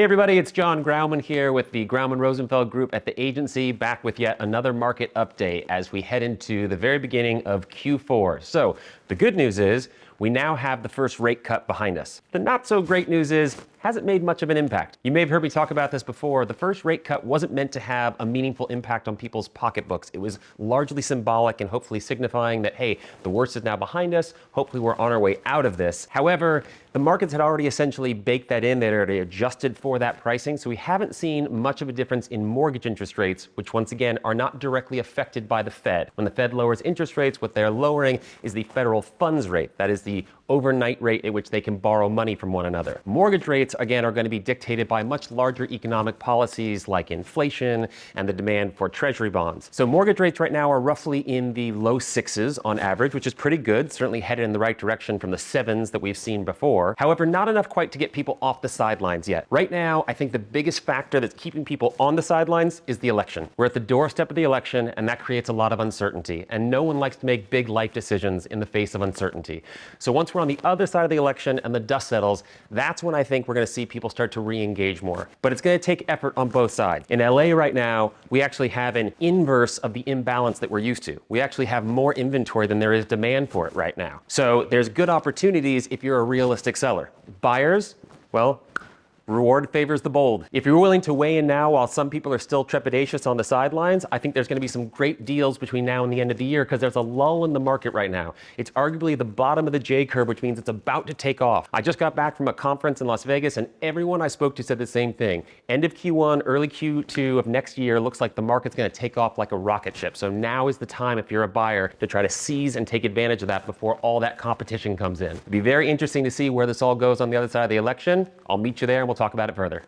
Hey everybody, it's John Grauman here with the Grauman Rosenfeld Group at the agency, back with yet another market update as we head into the very beginning of Q4. So the good news is we now have the first rate cut behind us. The not so great news is hasn't made much of an impact. You may have heard me talk about this before. The first rate cut wasn't meant to have a meaningful impact on people's pocketbooks. It was largely symbolic and hopefully signifying that, hey, the worst is now behind us. Hopefully we're on our way out of this. However, the markets had already essentially baked that in. They'd already adjusted for that pricing. So we haven't seen much of a difference in mortgage interest rates, which once again are not directly affected by the Fed. When the Fed lowers interest rates, what they're lowering is the federal funds rate. That is the overnight rate at which they can borrow money from one another. Mortgage rates, again, are going to be dictated by much larger economic policies like inflation and the demand for treasury bonds. So mortgage rates right now are roughly in the low sixes on average, which is pretty good, certainly headed in the right direction from the sevens that we've seen before. However, not enough quite to get people off the sidelines yet. Right now, I think the biggest factor that's keeping people on the sidelines is the election. We're at the doorstep of the election, and that creates a lot of uncertainty. And no one likes to make big life decisions in the face of uncertainty. So once we're on the other side of the election and the dust settles, that's when I think we're going to see people start to re-engage more. But it's going to take effort on both sides. In LA right now, we actually have an inverse of the imbalance that we're used to. We actually have more inventory than there is demand for it right now. So there's good opportunities if you're a realistic seller. Buyers, well, reward favors the bold. If you're willing to weigh in now while some people are still trepidatious on the sidelines, I think there's going to be some great deals between now and the end of the year because there's a lull in the market right now. It's arguably the bottom of the J curve, which means it's about to take off. I just got back from a conference in Las Vegas and everyone I spoke to said the same thing. End of Q1, early Q2 of next year looks like the market's going to take off like a rocket ship. So now is the time, if you're a buyer, to try to seize and take advantage of that before all that competition comes in. It'll be very interesting to see where this all goes on the other side of the election. I'll meet you there and we'll talk about it further.